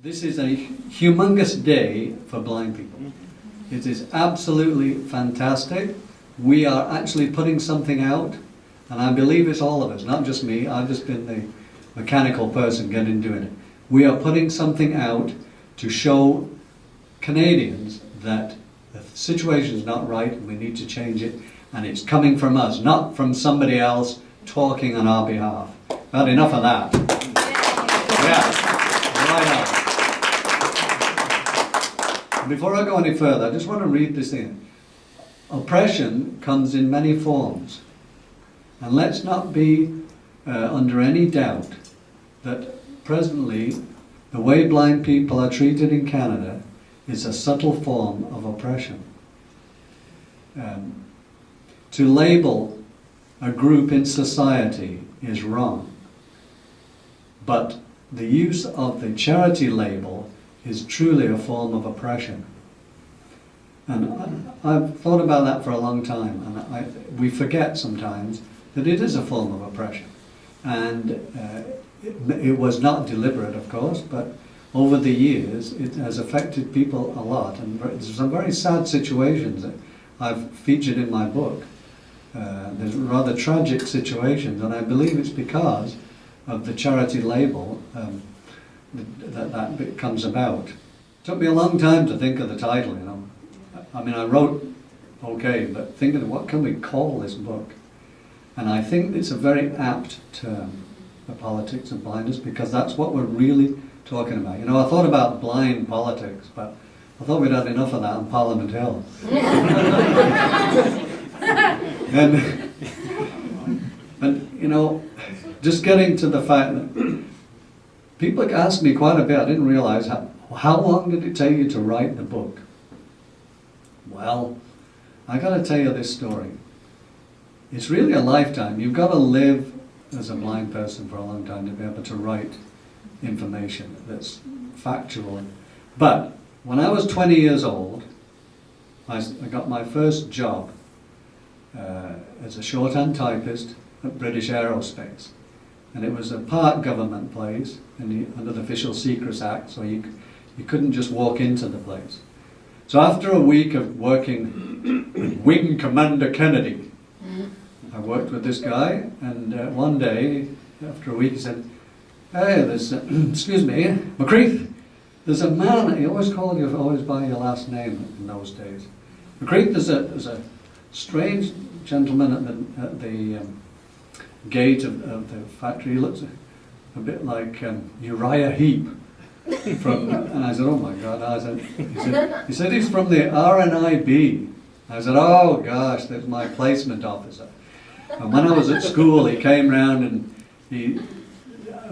This is a humongous day for blind people. It is absolutely fantastic. We are actually putting something out, and I believe it's all of us, not just me. I've just been the mechanical person getting doing it. We are putting something out to show Canadians that the situation is not right and we need to change it, and it's coming from us, not from somebody else talking on our behalf. Had enough of that. Yeah, right on. Before I go any further, I just want to read this thing. Oppression comes in many forms, and let's not be under any doubt that presently the way blind people are treated in Canada is a subtle form of oppression. To label a group in society is wrong, but the use of the charity label is truly a form of oppression. And I've thought about that for a long time, and we forget sometimes that it is a form of oppression. And it was not deliberate, of course, but over the years it has affected people a lot. And there's some very sad situations that I've featured in my book. There's rather tragic situations, and I believe it's because of the charity label that comes about. It took me a long time to think of the title, you know. I mean, I wrote okay, but thinking, what can we call this book? And I think it's a very apt term, the politics of blindness, because that's what we're really talking about. You know, I thought about blind politics, but I thought we'd had enough of that on Parliament Hill. And you know, just getting to the fact that people ask me quite a bit, I didn't realize how long did it take you to write the book? Well, I got to tell you this story. It's really a lifetime. You've got to live as a blind person for a long time to be able to write information that's factual. But when I was 20 years old, I got my first job as a shorthand typist at British Aerospace. And it was a part government place under the Official Secrets Act, so you couldn't just walk into the place. So after a week of working with Wing Commander Kennedy, I worked with this guy, and one day, after a week, he said, "Hey, there's, excuse me, McCreath, there's a man," he always called you always by your last name in those days. "McCreath, there's a strange gentleman at the gate of the factory. He looks a bit like Uriah Heep." And I said, "Oh my God." He said he's from the RNIB. I said, "Oh gosh, that's my placement officer." And when I was at school, he came round and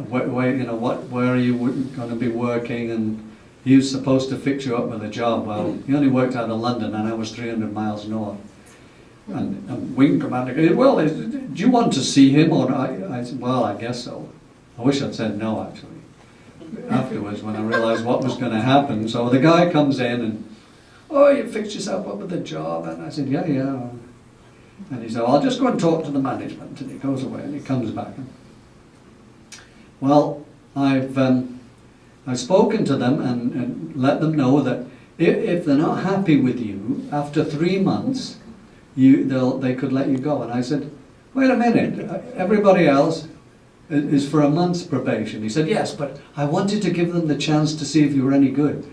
where are you going to be working? And he was supposed to fix you up with a job. Well, he only worked out of London, and I was 300 miles north. And Wing Commander said, "Well, do you want to see him?" Or I said, "Well, I guess so." I wish I'd said no, actually, afterwards when I realized what was going to happen. So the guy comes in and, "Oh, you fixed yourself up with a job?" And I said, "Yeah, yeah." And he said, "I'll just go and talk to the management." And he goes away and he comes back. Well, I've spoken to them and let them know that if they're not happy with you, after 3 months, they could let you go. And I said, "Wait a minute, everybody else is for a month's probation." He said, "Yes, but I wanted to give them the chance to see if you were any good."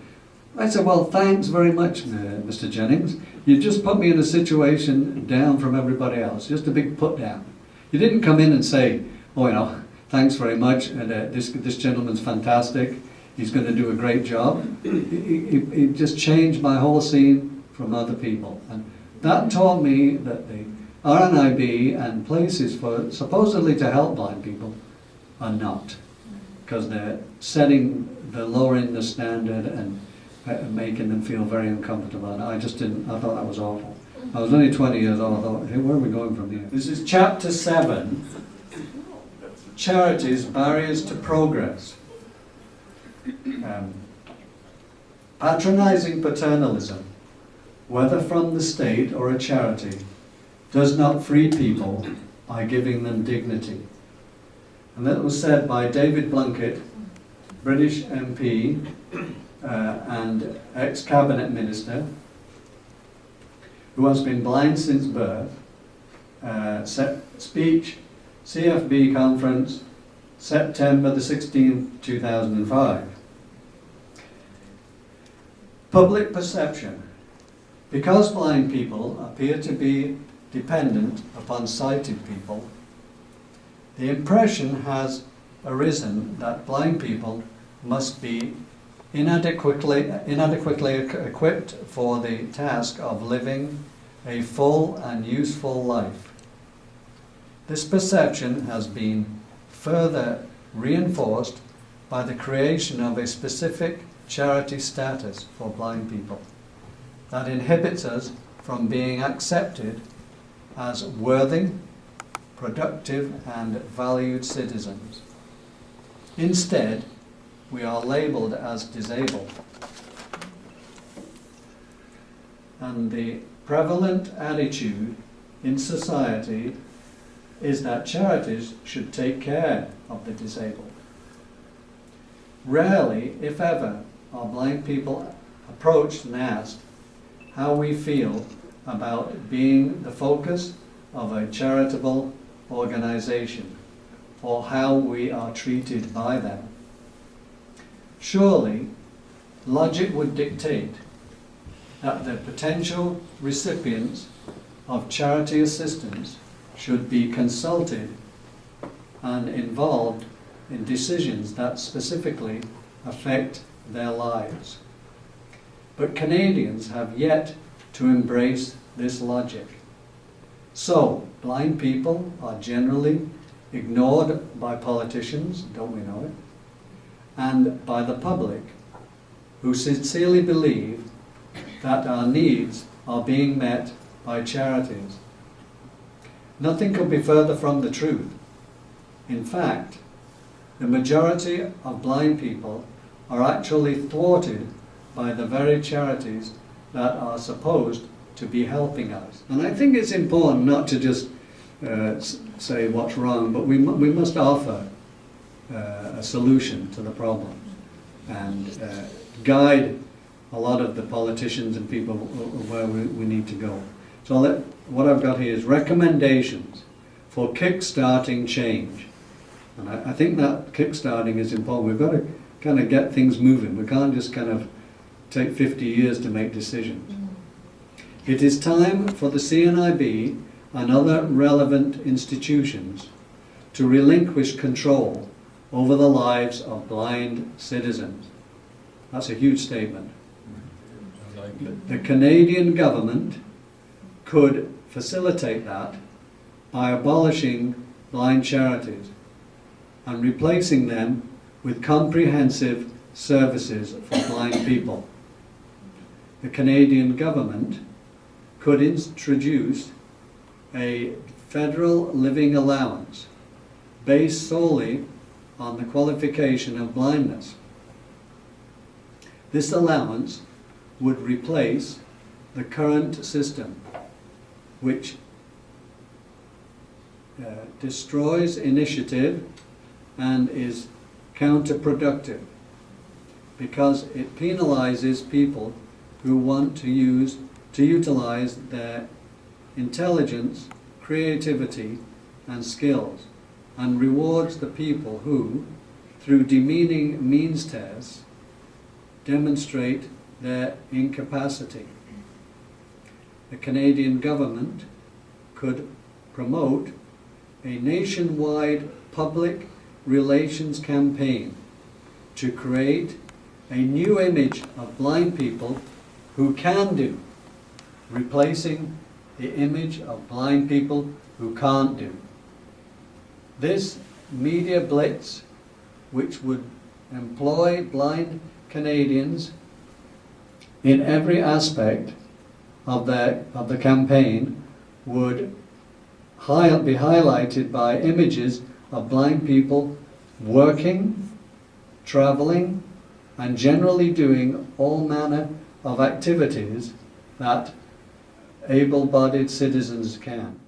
I said, "Well, thanks very much, Mr. Jennings. You just put me in a situation down from everybody else, just a big put down. You didn't come in and say, 'Oh, you know, thanks very much, and this gentleman's fantastic, he's going to do a great job.' It just changed my whole scene from other people. And that taught me that the RNIB and places for supposedly to help blind people are not, because they're lowering the standard and making them feel very uncomfortable. And I thought that was awful. I was only 20 years old. I thought, hey, where are we going from here? This is chapter 7, Charities, Barriers to Progress. Patronizing paternalism, whether from the state or a charity, does not free people by giving them dignity. And that was said by David Blunkett British MP and ex-cabinet minister, who has been blind since birth, speech, CFB conference, September the 16th, 2005. Public perception. Because blind people appear to be dependent upon sighted people, the impression has arisen that blind people must be inadequately equipped for the task of living a full and useful life. This perception has been further reinforced by the creation of a specific charity status for blind people that inhibits us from being accepted as worthy, productive and valued citizens. Instead, we are labelled as disabled. And the prevalent attitude in society is that charities should take care of the disabled. Rarely, if ever, are blind people approached and asked how we feel about being the focus of a charitable organization, or how we are treated by them. Surely, logic would dictate that the potential recipients of charity assistance should be consulted and involved in decisions that specifically affect their lives. But Canadians have yet to embrace this logic. So, blind people are generally ignored by politicians, don't we know it, and by the public, who sincerely believe that our needs are being met by charities. Nothing could be further from the truth. In fact, the majority of blind people are actually thwarted by the very charities that are supposed to be helping us. And I think it's important not to just say what's wrong, but we must offer a solution to the problem and guide a lot of the politicians and people where we need to go. So what I've got here is recommendations for kick-starting change. And I think that kick-starting is important. We've got to kind of get things moving. We can't just kind of take 50 years to make decisions. It is time for the CNIB and other relevant institutions to relinquish control over the lives of blind citizens. That's a huge statement. The Canadian government could facilitate that by abolishing blind charities and replacing them with comprehensive services for blind people. The Canadian government could introduce a federal living allowance based solely on the qualification of blindness. This allowance would replace the current system, which destroys initiative and is counterproductive because it penalizes people who want to utilize their intelligence, creativity and skills, and rewards the people who, through demeaning means tests, demonstrate their incapacity. The Canadian government could promote a nationwide public relations campaign to create a new image of blind people who can do, replacing the image of blind people who can't do. This media blitz, which would employ blind Canadians in every aspect of the campaign, would be highlighted by images of blind people working, traveling, and generally doing all manner of activities that able-bodied citizens can.